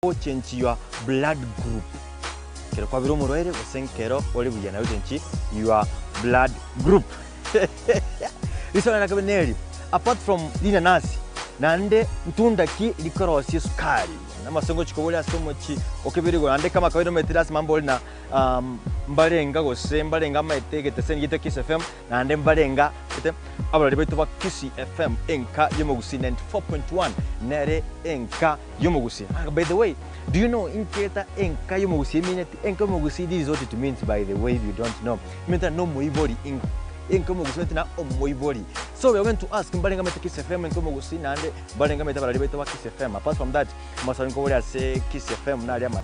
change your blood group. Kero kwa biro murwaire usenkero oli bujana change your blood group. Lisona nakabeneri apart from lina nasi nande mtunda ki likorosi sukari namasongo chikobole asomo chi okebirigo nande kama kawaida metirasi mambo na mbalenga gose mbalenga maitege sen yite Kiss FM nande mbalenga ite abali beto ba Kiss FM enka yomogusi 94.1 nere enka yomogusi. By the way, do you know inketa enka yomogusi mean enka yomogusi? This is what it means, by the way, if you don't know. It means no moibori enka yomogusi na omoibori. So we are going to ask mbalenga meta Kiss FM enka yomogusi nande mbalenga meta abali beto ba Kiss FM. Apart from that, masarinko wale ase Kiss FM na aliama.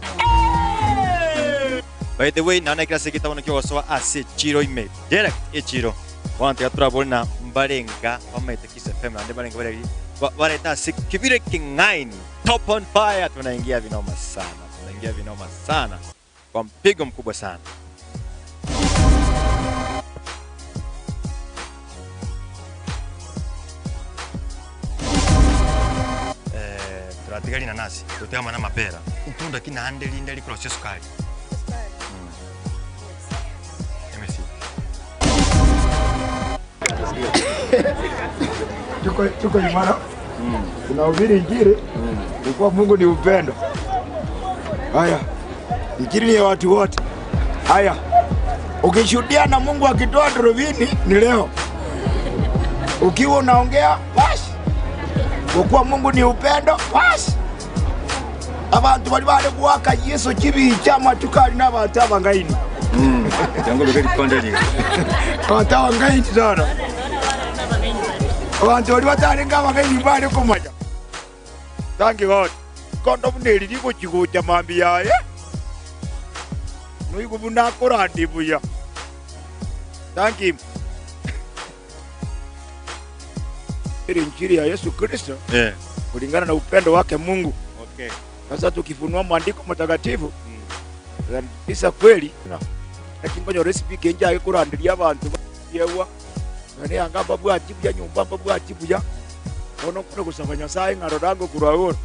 By the way, nana klase kita wana kiwa soa ase chiro ime direct chiro wanti atura bolna mbalenga wamaita Kiss FM nande mbalenga wale ta sikibire kingaini top on fire. Tunaingia vinoma sana kwa mpigo mkubwa sana. Turatigari na nasi tutema na mapera utunda kina handeli ndeli cross sukari. Tuko imara. Tunahubiri injili. Kwa Mungu ni upendo. Haya. Injili ya watu wote. Haya. Ukishuhudia na Mungu akitoa drobini ni leo. Ukiwa unaongea basi. Kwa Mungu ni upendo basi. Abantu bali bale kuwaka Yesu kibi chama tukali n'abantu abangaini. Jango bigari kondeli. Kota wangaini sana. Abantu bali batarenga abangaini bali kumaja. Thank you God. Kondo muneli liko chikuja mambi yaye. Nuiko bunakora ndibuya. Thank you. Injili ya Yesu Kristo kulingana na upendo wake Mungu. Okay. Sasa tukifunua maandiko matakatifu isa kweli lakini recipe kenja ikurandiria abantu yewa nani angamba bwatibu ya nyumba bwatibu ya ono kuno kusabanya sai ngaro rango kuraona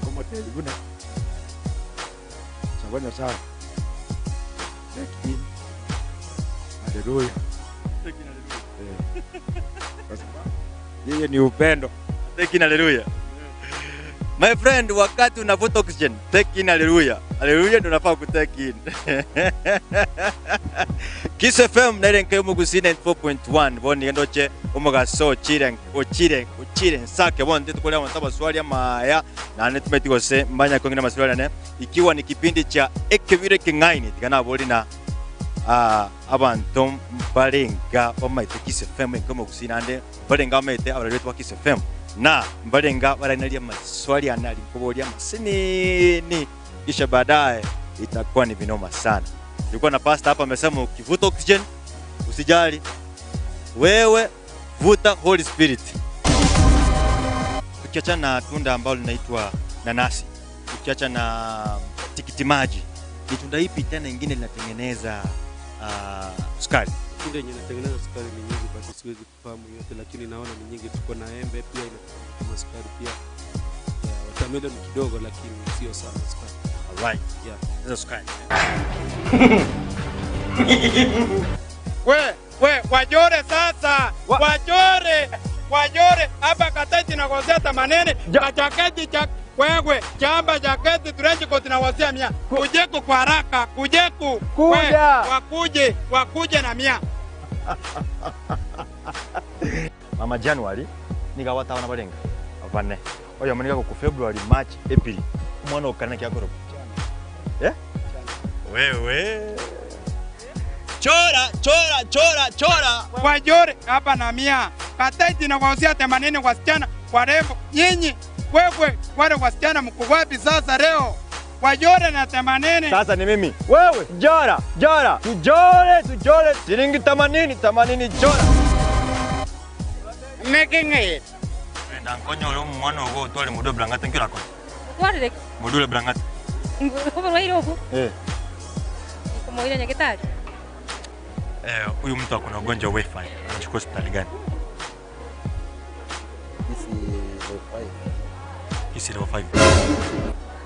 kama tele buna sabanya sai haleluya. Yeye ni upendo. Take in hallelujah. My friend, wakati unavuta oxygen, take in hallelujah. Hallelujah ndio unafaa ku take in. Kiss FM na ile nkayo mugusi 94.1 boni ndoche umuga so chire sake bonde tukolea mtaba swali ya maya na netumeti gose mbanya kwengina maswali ne ikiwa ni kipindi cha ekebire kingaini tikana boli na abantu mbalenga bamaite Kiss FM kama kusinande mbalenga bamaite abaretu wa Kiss FM na mbalenga baranalia maswali anali kubolia masinini kisha baadaye itakuwa ni vinoma sana. Nilikuwa na pastor hapa amesema ukivuta oxygen usijali, wewe vuta Holy Spirit. Ukiacha na tunda ambalo linaitwa nanasi, ukiacha na tikiti maji, ni tunda ipi tena nyingine linatengeneza sukari? Tunda yenye inatengeneza sukari ni nyingi basi siwezi kufahamu yote, lakini naona ni nyingi. Tuko na embe pia inatengeneza sukari pia. Watermelon kidogo lakini sio sana sukari. Alright. Yeah, hizo sukari. Wajore sasa. Wajore hapa Kateti na kosea 80 jaketi cha wewe chamba jaketi turenje kwa tunawazia 100. Kujeku kwa haraka, kujeku. Wakuje na 100. Mama January nigawata wana balenga. Avane. Oya manika ku February, March, April. Mwana ukana kyakoro. Wewe. Chora. Wajore hapa na 100. Kateti na kosea 80 kwa wasichana warefu. Nyinyi wewe wale wasichana mko wapi sasa leo? Wajore na 80. Sasa ni mimi. Wewe jora. Tujore. Shilingi 80 jora. Mekenge. Nda konyo lo mwana go tole mudo brangata nkira ko. Wale Mudule brangata. Ngoba wairo huko. Kama ile nyakitali. Huyu mtu akona ugonjwa wa wifi. Anachukua hospitali gani? Isi level 5.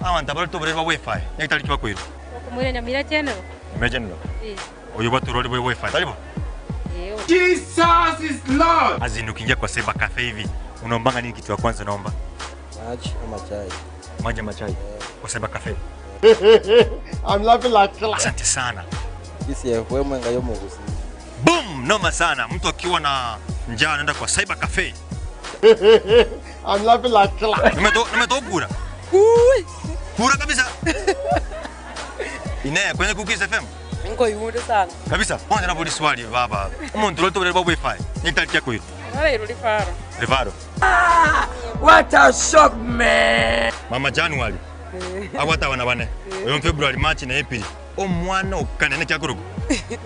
Awanta bali to breva wifi. Nyakitali kiba kwiro. Okumwira Nyamira General. Imagine no. Oyo batu rodi boy wifi. Talibo. Jesus is Lord. Azinu kingia kwa Cyber Cafe hivi. Unaombanga nini kitu ya kwanza naomba? Maji ama chai. Maji ama chai. Kwa Cyber Cafe. I'm laughing like hell. Asante sana. Isi FM ngayo mugusi. Boom, noma sana. Mtu akiwa na njaa anaenda kwa Cyber Cafe. I'm laughing like hell. Nimetoka kura. Kura kabisa. Ine kwenye Cookies FM. Ngo yumude sana. Kabisa. Kwanza napo swali baba. Umuntu roto bale babo wifi. Nyakitali kyako hilo. Wale rifaro. Rivaro. What a shock man. Mama January. Agwata wana bane. Oyo February, March na April. Omwana okane ne kyakurugo.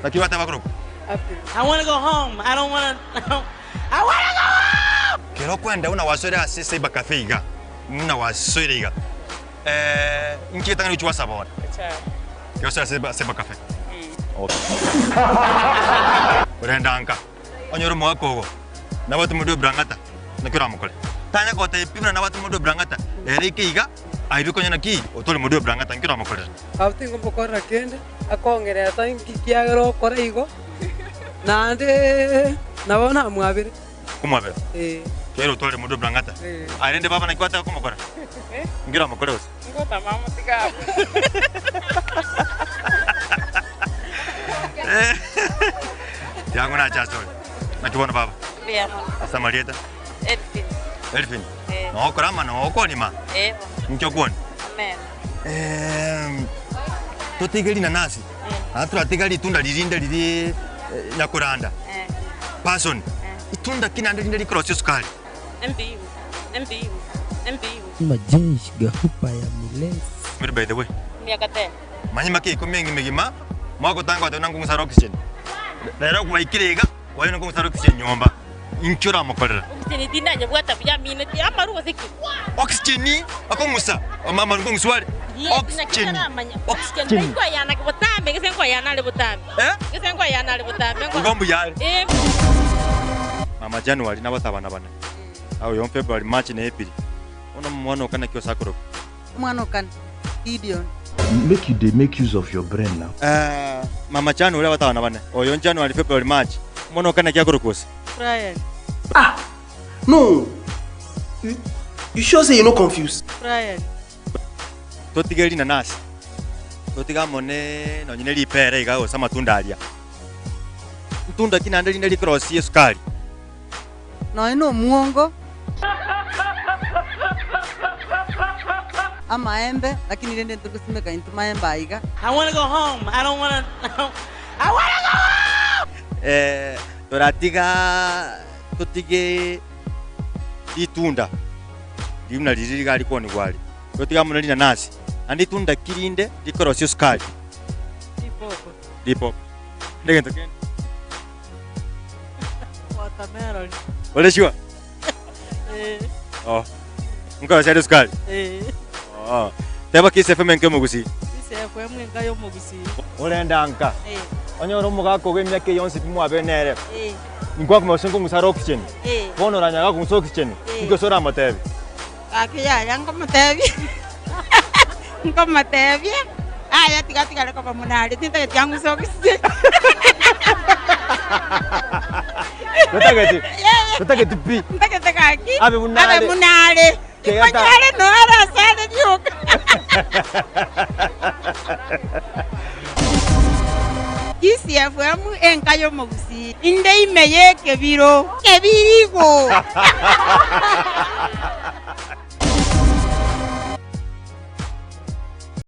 Nakiwa tabakurugo. I want to go home. I don't want to I want to go home. Kero kwenda una wasore ase Cyber Cafe iga. Una wasore iga. Nkita ngani chwa sabona. Cha. Yo sasa Cyber Cafe. Okay. Urenda anka. Onyoro mwako. Na watu mudo brangata. Nakira mukole. Tanya ko te pibna na watu mudo brangata. Erike iga. Aibiko nyana ki otole mudo brangata nkira mukole. Abtingo mbokora kende akongere tanki kiagero koraigo. Nande nabona mwabire. Kumwabe. Kero otole mudo brangata. Arende baba na kwata kumukora. Nkira mukole ose. Ngota mama tika. Yangu na jasol. Nakiona baba. Piano. Asa Marieta. Elfin. Elfin. No krama no ko ni ma. Nkyo kwoni. Amen. Totigeli nanasi. Atura tigali tunda lirinda liri nyakuranda. Person. Itunda kinanda lindi cross sukali. MBU. Majeshi gahupa ya milesi. Mir by the way. Miakate. Manyima ki kumengi megima. Mwako tanga wa tunangu musaro kitchen. Lero kwa ikirega, wa yino musaro kitchen nyomba. Inchura mokorera. Kitini dinda nyabwata bya minute amaru wasiki. Oxygen ni akongusa. Mama ngo muswali. Oxygen. Oxygen kwa yana kubotambe kese kwa yana le botambe. Kese kwa yana le botambe. Ngombu yale. Mama January na batabana bana. Au yo February, March na April. Ona mwana okana kyo sakuro. Mwana okana. Gideon. Make use of your brain now. Mama January batabana bana. Oyo January, February, March. Mwana okana kya kurukosa. Brian. No. You sure say you're not confused? Brian. Totigeli nanasi. Totiga mone no nyine lipere iga osama tunda alia. Tunda kinanda lindi cross ye sukari. No ino muongo. Ama embe lakini nende tukusime ka into maembe aiga. I want to go home. I don't want to I want to go home. Toratiga totige itunda. Limna lizili gali koni gwali. Totiga mone nanasi. Andi tunda kirinde likorosi sukari. Dipo. Ndege tokeni. Watermelon. Ole shua. Oh. Nko sa sukari. Oh. Teba kise feme nke mugusi. Kise feme ngayo mugusi. Ole ndanga. Onyoro mugako ge myake yonse pimu abenere. Ngwa kuma songo musaro oxygen. Bono ranya ga kunso oxygen. Ngo sora matebi. Akiya yango matebi. Ngo matebi. Aya tiga le kwa munali tinta yangu so oxygen. Tutake pi. Tutake kaki. Abe munale. Abe munale. Ikonyale no ara sale diuka. Kisi FM enkayo mugusi. Inde imeye kebiro. Kebirigo.